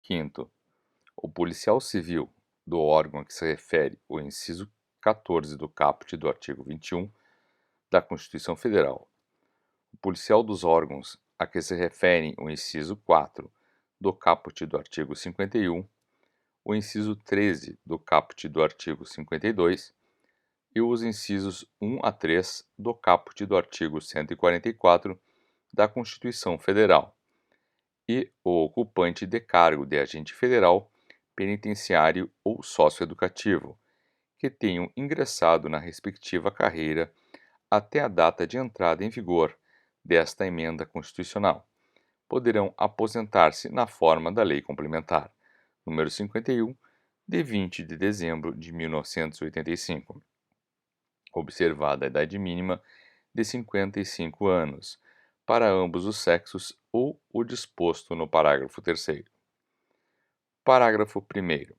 Quinto, o policial civil do órgão a que se refere o inciso 14 do caput do artigo 21 da Constituição Federal, o policial dos órgãos a que se referem o inciso 4 do caput do artigo 51, o inciso 13 do caput do artigo 52 e os incisos 1 a 3 do caput do artigo 144 da Constituição Federal, e o ocupante de cargo de agente federal, penitenciário ou socioeducativo, que tenham ingressado na respectiva carreira até a data de entrada em vigor desta emenda constitucional, poderão aposentar-se na forma da Lei Complementar número 51, de 20 de dezembro de 1985, observada a idade mínima de 55 anos, para ambos os sexos ou o disposto no parágrafo 3º. Parágrafo 1º.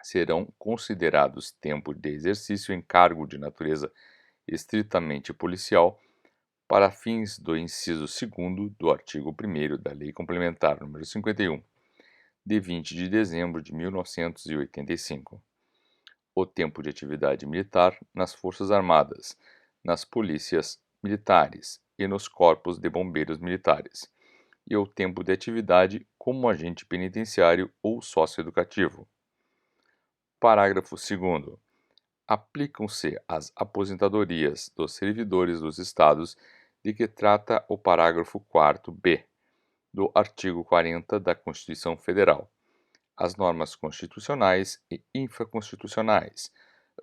Serão considerados tempo de exercício em cargo de natureza estritamente policial para fins do inciso 2º do artigo 1º da Lei Complementar número 51, de 20 de dezembro de 1985. O tempo de atividade militar nas Forças Armadas, nas polícias militares e nos corpos de bombeiros militares, e o tempo de atividade como agente penitenciário ou socioeducativo. Parágrafo 2º. Aplicam-se às aposentadorias dos servidores dos Estados de que trata o parágrafo 4º-b do artigo 40 da Constituição Federal, as normas constitucionais e infraconstitucionais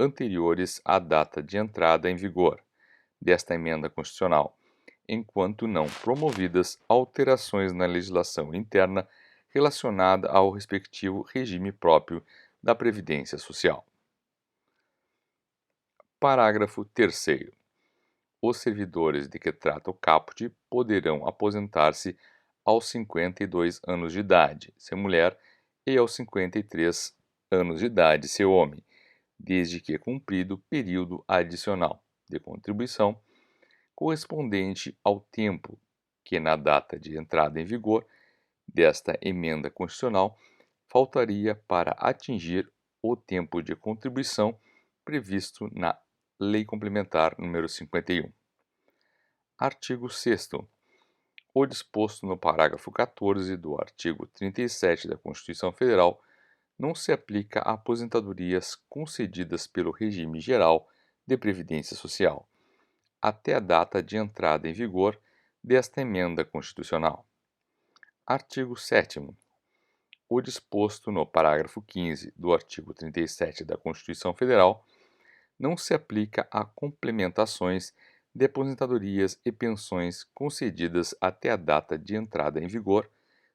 anteriores à data de entrada em vigor desta emenda constitucional, enquanto não promovidas alterações na legislação interna relacionada ao respectivo regime próprio da Previdência Social. Parágrafo 3º. Os servidores de que trata o caput poderão aposentar-se aos 52 anos de idade, se mulher, e aos 53 anos de idade, se homem, desde que cumprido período adicional de contribuição correspondente ao tempo que, na data de entrada em vigor desta emenda constitucional, faltaria para atingir o tempo de contribuição previsto na Lei Complementar número 51. Artigo 6º. O disposto no parágrafo 14 do artigo 37 da Constituição Federal não se aplica a aposentadorias concedidas pelo regime geral de previdência social, até a data de entrada em vigor desta emenda constitucional. Artigo 7º. O disposto no parágrafo 15 do artigo 37 da Constituição Federal não se aplica a complementações de aposentadorias e pensões concedidas até a data de entrada em vigor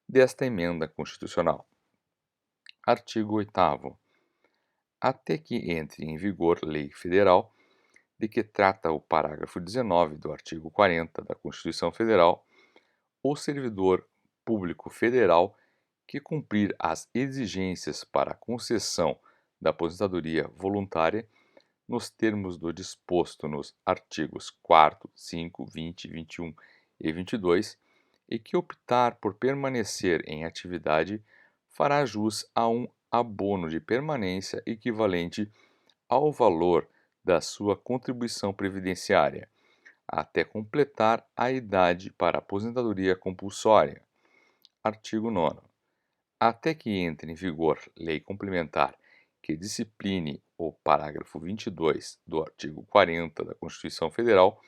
desta emenda constitucional. Artigo 8º. Até que entre em vigor lei federal, de que trata o parágrafo 19 do artigo 40 da Constituição Federal, o servidor público federal que cumprir as exigências para a concessão da aposentadoria voluntária nos termos do disposto nos artigos 4º, 5, 20, 21 e 22, e que optar por permanecer em atividade, fará jus a um abono de permanência equivalente ao valor da sua contribuição previdenciária, até completar a idade para aposentadoria compulsória. Artigo 9º. Até que entre em vigor lei complementar que discipline o parágrafo 22 do artigo 40 da Constituição Federal,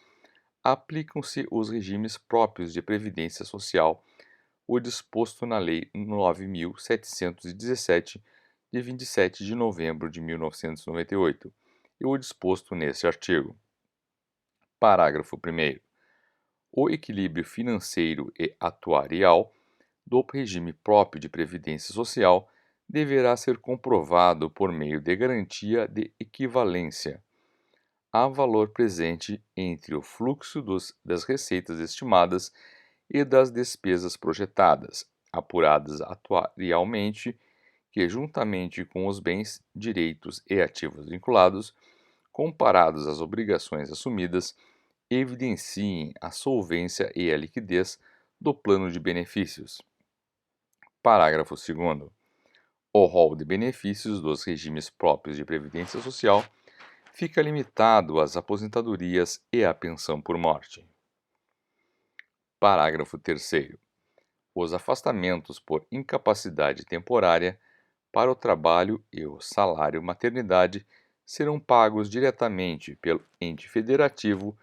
aplicam-se os regimes próprios de previdência social, o disposto na Lei 9.717, de 27 de novembro de 1998, e o disposto neste artigo. Parágrafo 1º. O equilíbrio financeiro e atuarial do regime próprio de previdência social deverá ser comprovado por meio de garantia de equivalência a valor presente entre o fluxo das receitas estimadas e das despesas projetadas, apuradas atuarialmente, que, juntamente com os bens, direitos e ativos vinculados, comparados às obrigações assumidas, evidenciem a solvência e a liquidez do plano de benefícios. Parágrafo 2º. O rol de benefícios dos regimes próprios de previdência social fica limitado às aposentadorias e à pensão por morte. Parágrafo 3º. Os afastamentos por incapacidade temporária para o trabalho e o salário maternidade serão pagos diretamente pelo ente federativo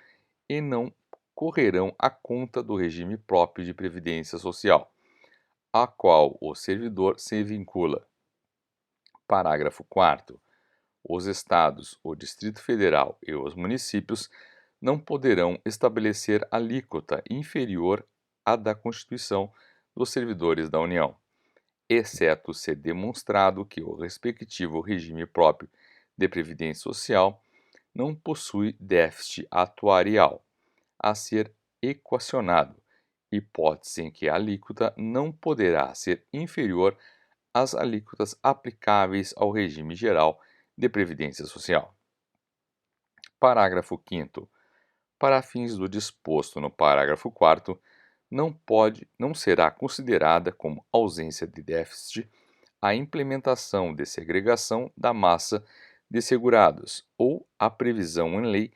e não correrão à conta do regime próprio de previdência social, a qual o servidor se vincula. Parágrafo 4º. Os estados, o Distrito Federal e os municípios não poderão estabelecer alíquota inferior à da Constituição dos servidores da União, exceto se demonstrado que o respectivo regime próprio de previdência social não possui déficit atuarial a ser equacionado, hipótese em que a alíquota não poderá ser inferior às alíquotas aplicáveis ao regime geral de previdência social. Parágrafo 5º. Para fins do disposto no parágrafo 4º, não será considerada como ausência de déficit a implementação de segregação da massa de segurados ou a previsão em lei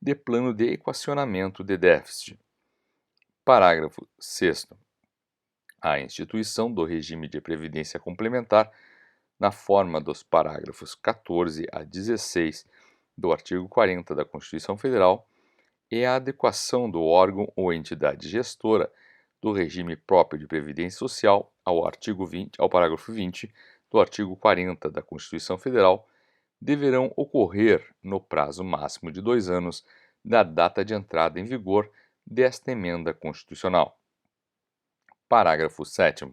de plano de equacionamento de déficit. Parágrafo 6º. A instituição do regime de previdência complementar, na forma dos parágrafos 14 a 16 do artigo 40 da Constituição Federal, e a adequação do órgão ou entidade gestora do regime próprio de previdência social ao parágrafo 20 do artigo 40 da Constituição Federal deverão ocorrer no prazo máximo de 2 anos da data de entrada em vigor desta emenda constitucional. Parágrafo 7º.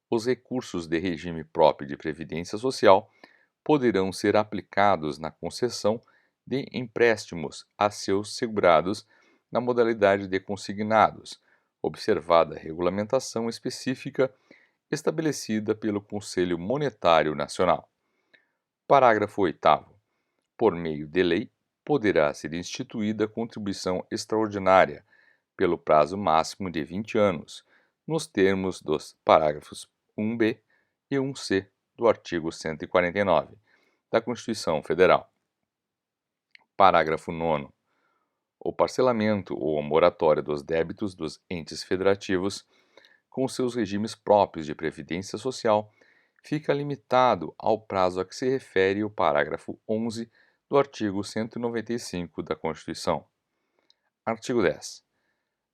Os recursos de regime próprio de previdência social poderão ser aplicados na concessão de empréstimos a seus segurados na modalidade de consignados, observada a regulamentação específica estabelecida pelo Conselho Monetário Nacional. Parágrafo 8º. Por meio de lei, poderá ser instituída contribuição extraordinária pelo prazo máximo de 20 anos, nos termos dos parágrafos 1b e 1c do artigo 149 da Constituição Federal. Parágrafo 9º. O parcelamento ou a moratória dos débitos dos entes federativos, com seus regimes próprios de previdência social, fica limitado ao prazo a que se refere o parágrafo 11 do artigo 195 da Constituição. Artigo 10.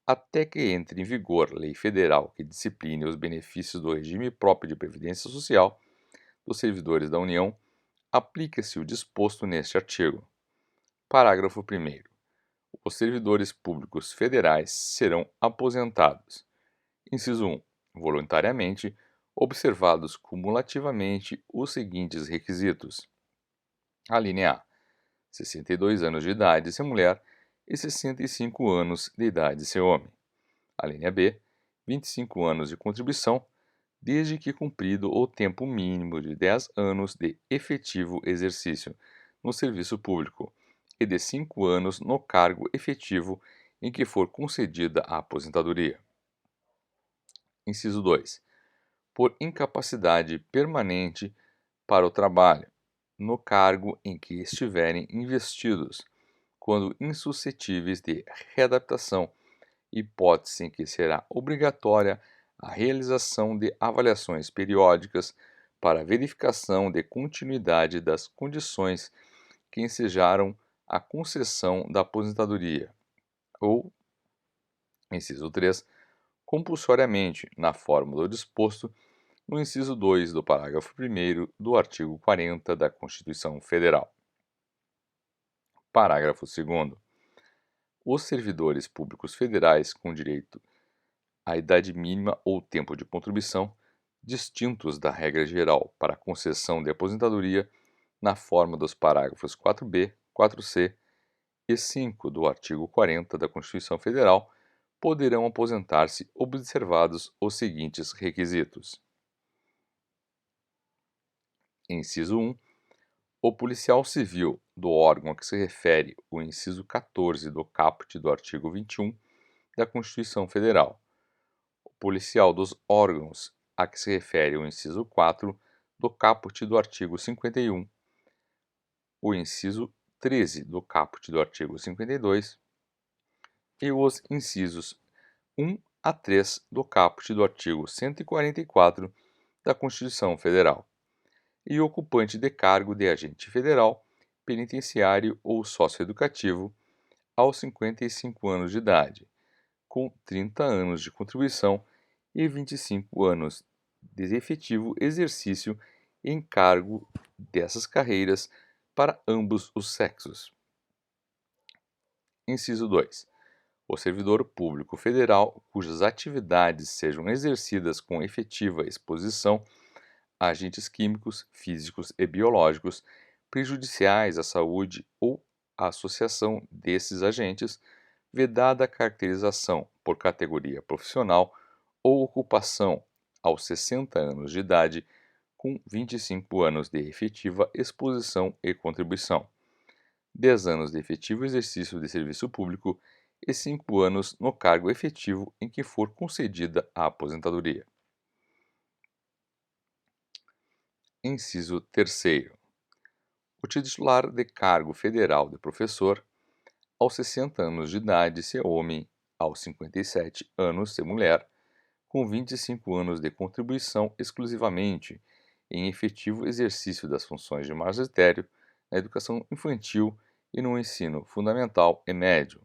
Até que entre em vigor lei federal que discipline os benefícios do regime próprio de previdência social dos servidores da União, aplica-se o disposto neste artigo. Parágrafo 1º. Os servidores públicos federais serão aposentados. Inciso 1. Voluntariamente, observados cumulativamente os seguintes requisitos. Alínea A. 62 anos de idade se mulher e 65 anos de idade se homem. Alínea B. 25 anos de contribuição, desde que cumprido o tempo mínimo de 10 anos de efetivo exercício no serviço público e de 5 anos no cargo efetivo em que for concedida a aposentadoria. Inciso 2. Por incapacidade permanente para o trabalho, no cargo em que estiverem investidos, quando insuscetíveis de readaptação, hipótese em que será obrigatória a realização de avaliações periódicas para verificação de continuidade das condições que ensejaram a concessão da aposentadoria, ou, inciso 3, compulsoriamente, na forma do disposto no inciso 2 do parágrafo 1º do artigo 40 da Constituição Federal. Parágrafo 2º. Os servidores públicos federais com direito à idade mínima ou tempo de contribuição, distintos da regra geral para a concessão de aposentadoria, na forma dos parágrafos 4b, 4c e 5 do artigo 40 da Constituição Federal, poderão aposentar-se observados os seguintes requisitos. Inciso 1. O policial civil do órgão a que se refere o inciso 14 do caput do artigo 21 da Constituição Federal. O policial dos órgãos a que se refere o inciso 4 do caput do artigo 51, o inciso 13 do caput do artigo 52 e os incisos 1 a 3 do caput do artigo 144 da Constituição Federal, e ocupante de cargo de agente federal, penitenciário ou socioeducativo aos 55 anos de idade, com 30 anos de contribuição e 25 anos de efetivo exercício em cargo dessas carreiras para ambos os sexos. Inciso 2. O servidor público federal cujas atividades sejam exercidas com efetiva exposição a agentes químicos, físicos e biológicos prejudiciais à saúde ou a associação desses agentes, vedada a caracterização por categoria profissional ou ocupação aos 60 anos de idade, com 25 anos de efetiva exposição e contribuição, 10 anos de efetivo exercício de serviço público e 5 anos no cargo efetivo em que for concedida a aposentadoria. Inciso 3º. O titular de cargo federal de professor, aos 60 anos de idade, se é homem, aos 57 anos, se é mulher, com 25 anos de contribuição exclusivamente em efetivo exercício das funções de magistério na educação infantil e no ensino fundamental e médio,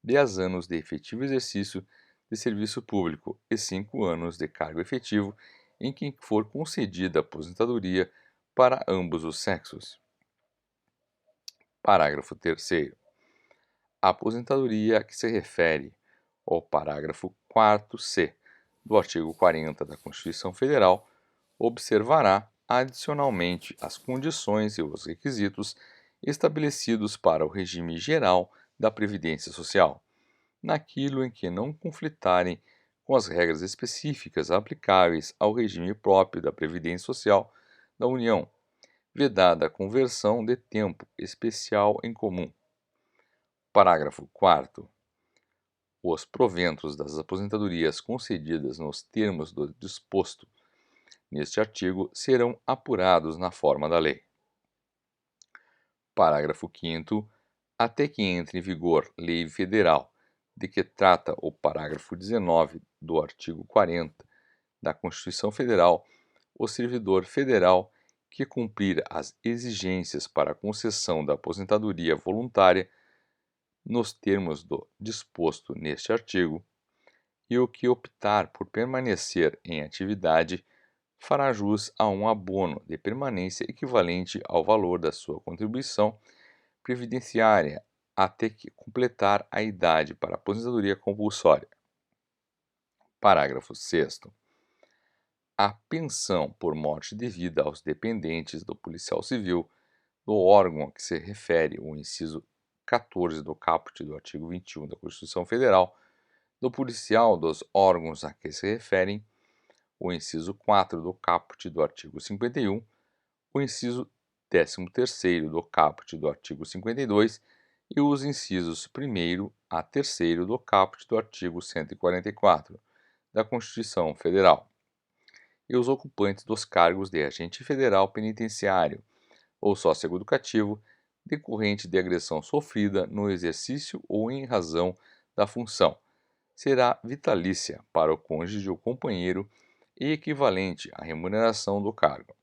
10 anos de efetivo exercício de serviço público e 5 anos de cargo efetivo em que for concedida aposentadoria para ambos os sexos. Parágrafo 3º. A aposentadoria a que se refere o parágrafo 4º-C do artigo 40 da Constituição Federal observará adicionalmente as condições e os requisitos estabelecidos para o regime geral da Previdência Social, naquilo em que não conflitarem com as regras específicas aplicáveis ao regime próprio da Previdência Social da União, vedada a conversão de tempo especial em comum. Parágrafo 4º. Os proventos das aposentadorias concedidas nos termos do disposto neste artigo serão apurados na forma da lei. Parágrafo 5º. Até que entre em vigor lei federal de que trata o parágrafo 19 do artigo 40 da Constituição Federal, o servidor federal que cumprir as exigências para a concessão da aposentadoria voluntária nos termos do disposto neste artigo, e o que optar por permanecer em atividade fará jus a um abono de permanência equivalente ao valor da sua contribuição previdenciária até que completar a idade para aposentadoria compulsória. Parágrafo 6º. A pensão por morte devida aos dependentes do policial civil do órgão a que se refere o inciso 14 do caput do artigo 21 da Constituição Federal, do policial dos órgãos a que se referem o inciso 4 do caput do artigo 51, o inciso 13º do caput do artigo 52 e os incisos 1º a 3º do caput do artigo 144 da Constituição Federal, e os ocupantes dos cargos de agente federal penitenciário ou socioeducativo decorrente de agressão sofrida no exercício ou em razão da função, será vitalícia para o cônjuge ou companheiro e equivalente à remuneração do cargo.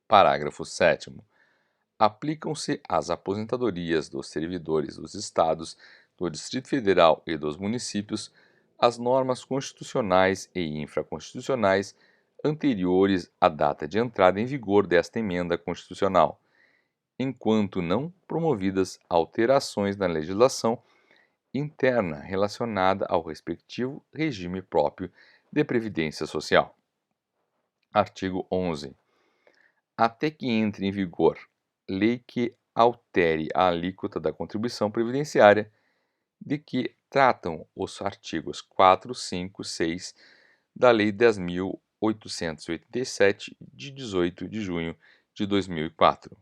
Parágrafo 7º. Aplicam-se às aposentadorias dos servidores dos Estados, do Distrito Federal e dos municípios as normas constitucionais e infraconstitucionais anteriores à data de entrada em vigor desta emenda constitucional, enquanto não promovidas alterações na legislação interna relacionada ao respectivo regime próprio de previdência social. Artigo 11. Até que entre em vigor lei que altere a alíquota da contribuição previdenciária de que tratam os artigos 4, 5, 6 da Lei 10.887, de 18 de junho de 2004.